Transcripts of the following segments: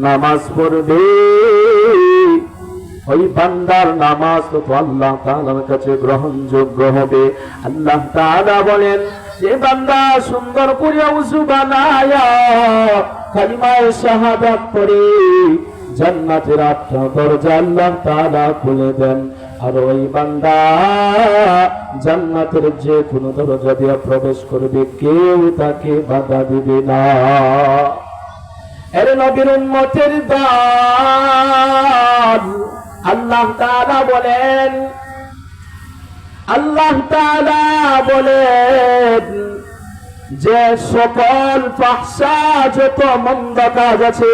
নামাজ পড়বে, ওই বান্দার নামাজ তো আল্লাহ তাআলার কাছে গ্রহণযোগ্য হবে। আল্লাহ তাআলা বলেন যে বান্দা সুন্দর করে ওযু বানায়া কালিমায়ে শাহাদাত পড়ে জান্নাতের 8টা দরজা আল্লাহ তাআলা খুলে দেন। আর ওই বান্দা জান্নাতের যে কোনো দরজা দিয়ে প্রবেশ করবে, কেউ তাকে বাধা দিবে না। এর নবীর উম্মতের দল আল্লাহ তাআলা বলেন, আল্লাহ তাআলা বলেন যে সকল ফাহশা যত মন্দ কাজ আছে,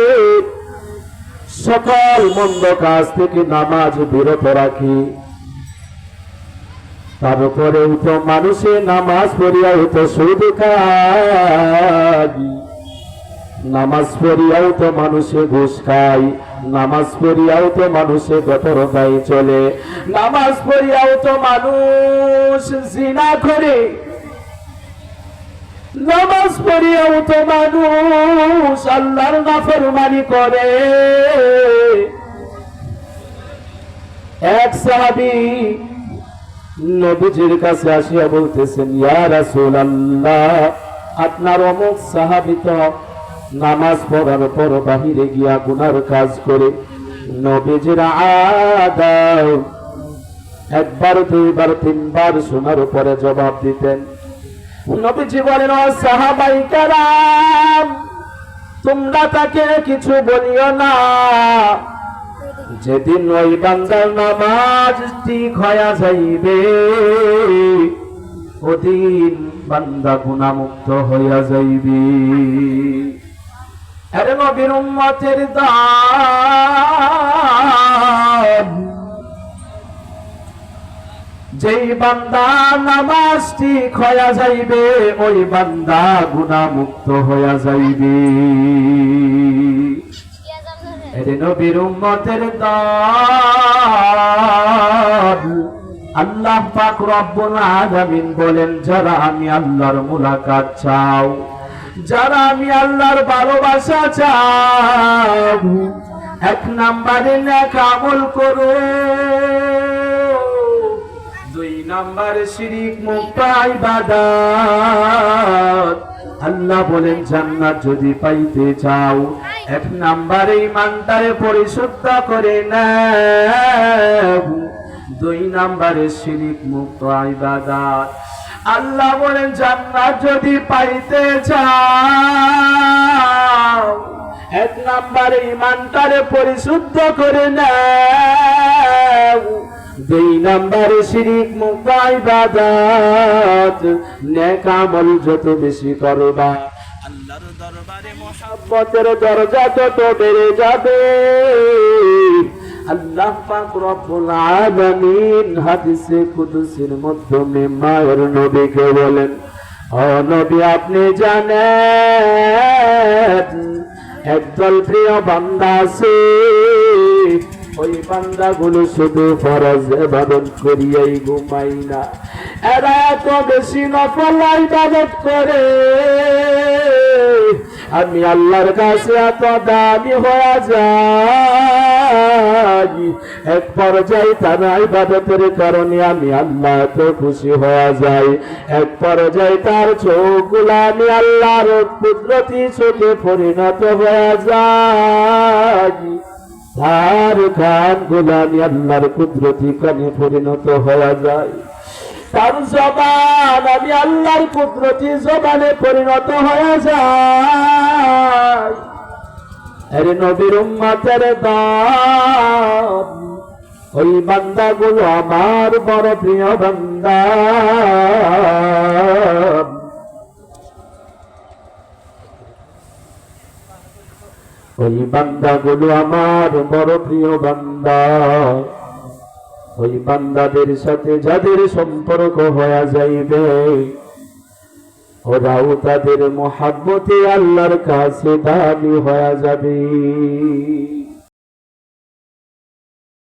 সকল মন্দ কাজ থেকে নামাজ বিরত রাখি। তারপরেও তো মানুষে নামাজ পড়িয়াও তো সুদ খায়, নামাজ পড়িয়াও তো মানুষে ঘুষ খায়, নামাজ পড়িয়াও তো মানুষে বেপরদায় চলে, নামাজ পড়িয়াও তো মানুষ জিনা করে, নামাজ পড়িয়াও তো মানুষ আল্লাহর নাফরমানি করে। এক সাহাবী নবীজির কাছে আসিয়া বলতেছেন, ইয়া রাসূলুল্লাহ, আপনার অমুক সাহাবী তো নামাজ পড়ার পর বাহিরে গিয়া গুনার কাজ করে। নবীজির আদত একবার, দুইবার, তিনবার শোনার পরে জবাব দিতেন। নবীজি বলেন, ও সাহাবায়ে কেরাম, তোমরা তাকে কিছু বলিও না। যেদিন ওই বান্দার নামাজ ঠিক হয়ে যাইবে, ওদিন বান্দা গুনাহমুক্ত হইয়া যাইবে। আরে নবীর উম্মতের দল, যেই বান্দা নামাজ ঠিক হইয়া যাইবে, ওই বান্দা গুনাহমুক্ত হইয়া যাইবে। আরে নবীর উম্মতের দল, আল্লাহ পাক রব্বুল আলামিন বলেন, যারা আমি আল্লাহর মুলাকাত চাও, যারা আমি আল্লাহর ভালোবাসা চাও, 1 নম্বরে নেক আমল করো, 2 নম্বরে শিরক মুক্ত ইবাদত। আল্লাহ বলেন, জান্নাত যদি পাইতে চাও, 1 নম্বরে ঈমানটারে পরিশুদ্ধ করে নাও, 2 নম্বরে শিরক মুক্ত ইবাদত। আল্লাহ বলেন, জান্নাত যদি পাইতে চাও, 1 নম্বরে ঈমানটারে পরিশুদ্ধ করে নাও, 2 নম্বরে শিরক মুক্ত ইবাদত। নেক আমল যত বেশি করবা, আল্লাহর দরবারে মহব্বতের দরজা তত বেড়ে যাবে। আল্লাহ পাক রব্বুল আলামিন হাদিসে কুদসির মাধ্যমে মায়ের নবীকে বলেন, ও নবী, আপনি জানেন একদল প্রিয় বান্দা আছে, ওই বান্দাগুলো শুধু ফরজ ইবাদত করিয়াই ঘুমায় না, এরা এত বেশি নফল ইবাদত করে, আমি আল্লাহর কাছে এত দামি হয়ে যাই, এক পর্যায়ে তার ইবাদতের কারণে আমি আল্লাহ তো খুশি হয়ে যাই, এক পর্যায়ে তার চোখগুলো আমি আল্লাহর কুদরতি চোখে পরিণত হয়ে যাই, তার কানগুলো আমি আল্লাহর কুদরতি কানে পরিণত হয়ে যায়, তার জবান আমি আল্লাহর কুদরতি জবানে পরিণত হয়ে যায়। আরে নবীর উম্মতের দল, ওই বান্দাগুলো আমার বড় প্রিয় বান্দা, ওই বান্দাগুলো আমার বড় প্রিয় বান্দা। ওই বান্দাদের সাথে যাদের সম্পর্ক হয়ে যাইবে, ওরাও তাদের মহব্বতে আল্লাহর কাছে দাবি হয়ে যাবে।